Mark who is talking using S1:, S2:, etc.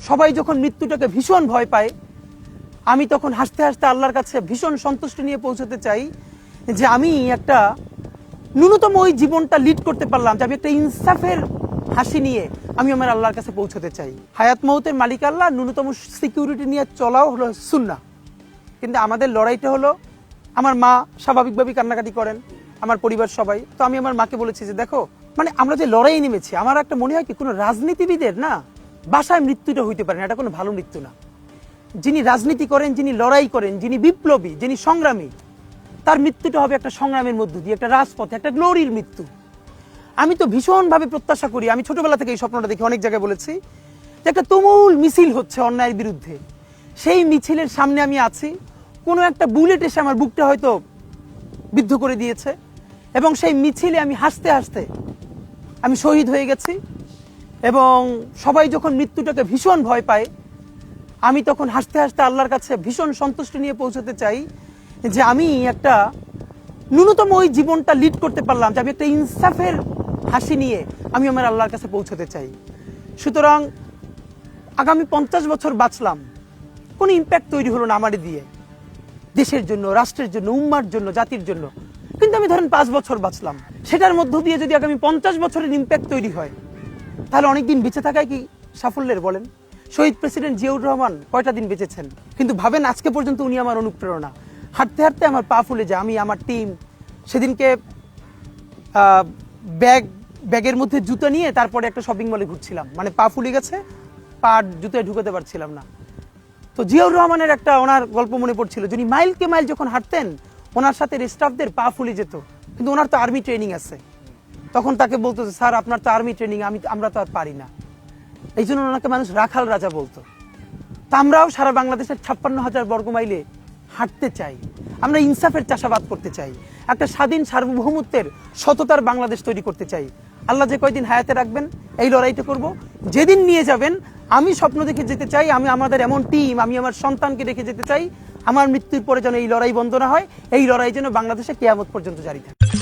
S1: সবাই যখন মৃত্যুটাকে ভীষণ ভয় পায়, আমি তখন হাসতে হাসতে আল্লাহর কাছে ভীষণ সন্তুষ্টি নিয়ে পৌঁছতে চাই যে আমি একটা ন্যূনতম ওই জীবনটা লিড করতে পারলাম, যে আমি একটা ইনসাফের হাসি নিয়ে আমি আমার আল্লাহর কাছে পৌঁছতে চাই। হায়াত মৌতের মালিক আল্লাহ, ন্যূনতম সিকিউরিটি নিয়ে চলাও হলো সুন্নাহ। কিন্তু আমাদের লড়াইটা হলো, আমার মা স্বাভাবিকভাবেই কান্নাকাটি করেন, আমার পরিবার সবাই। তো আমি আমার মাকে বলেছি যে দেখো, মানে আমরা যে লড়াই নেমেছি, আমার একটা মনে হয় কি কোনো রাজনীতিবিদের না বাসায় মৃত্যুটা হইতে পারে না, এটা কোনো ভালো মৃত্যু না। যিনি রাজনীতি করেন, যিনি লড়াই করেন, যিনি বিপ্লবী, যিনি সংগ্রামী, তার মৃত্যুটা হবে একটা সংগ্রামের মধ্য দিয়ে, একটা রাজপথে, একটা গ্লোরির মৃত্যু। আমি তো ভীষণভাবে প্রত্যাশা করি, আমি ছোটবেলা থেকে এই স্বপ্নটা দেখি, অনেক জায়গায় বলেছি যে একটা তুমুল মিছিল হচ্ছে অন্যায়ের বিরুদ্ধে, সেই মিছিলের সামনে আমি আছি, কোনো একটা বুলেট এসে আমার বুকটা হয়তো বিদ্ধ করে দিয়েছে, এবং সেই মিছিলে আমি হাসতে হাসতে আমি শহীদ হয়ে গেছি। এবং সবাই যখন মৃত্যুটাকে ভীষণ ভয় পায়, আমি তখন হাসতে হাসতে আল্লাহর কাছে ভীষণ সন্তুষ্টি নিয়ে পৌঁছতে চাই যে আমি একটা ন্যূনতম ওই জীবনটা লিড করতে পারলাম, যে আমি একটা ইনসাফের হাসি নিয়ে আমি আমার আল্লাহর কাছে পৌঁছতে চাই। সুতরাং আগামী 50 বছর বাঁচলাম, কোনো ইম্প্যাক্ট তৈরি হলো না আমারে দিয়ে, দেশের জন্য, রাষ্ট্রের জন্য, উম্মার জন্য, জাতির জন্য। কিন্তু আমি ধরেন 5 বছর বাঁচলাম, সেটার মধ্য দিয়ে যদি আগামী 50 বছরের ইম্প্যাক্ট তৈরি হয়, তাহলে অনেকদিন বেঁচে থাকায় কি সাফল্যের বলেন? শহীদ প্রেসিডেন্ট জিয়াউর রহমান কয়টা দিন বেঁচেছেন, কিন্তু ভাবেন আজকে পর্যন্ত উনি আমার অনুপ্রেরণা। হাঁটতে হাঁটতে আমার পা ফুলে যায়, আমি, আমার টিম সেদিনকে ব্যাগের মধ্যে জুতো নিয়ে তারপরে একটা শপিং মলে ঘুরছিলাম, মানে পা ফুলে গেছে, পা জুতোয় ঢুকাতে পারছিলাম না। তো জিয়াউর রহমানের একটা ওনার গল্প মনে পড়ছিল, যিনি মাইলকে মাইল যখন হাঁটতেন, ওনার সাথে স্টাফদের পা ফুলে যেত, কিন্তু ওনার তো আর্মি ট্রেনিং আছে। তখন তাকে বলতো যে স্যার আপনার তো আর্মি ট্রেনিং, আমরা তো আর পারি না। এই জন্য ওনাকে মানুষ রাখাল রাজা বলতো। তা আমরাও সারা বাংলাদেশের 56,000 বর্গ মাইলে হাঁটতে চাই, আমরা ইনসাফের চাষাবাদ করতে চাই, একটা স্বাধীন সার্বভৌমত্বের সততার বাংলাদেশ তৈরি করতে চাই। আল্লাহ যে কয়দিন হায়াতে রাখবেন এই লড়াইটা করব, যেদিন নিয়ে যাবেন আমি স্বপ্ন দেখে যেতে চাই, আমি আমাদের এমন টিম, আমি আমার সন্তানকে রেখে যেতে চাই, আমার মৃত্যুর পরে যেন এই লড়াই বন্ধ না হয়, এই লড়াই যেন বাংলাদেশে কিয়ামত পর্যন্ত জারি থাকে।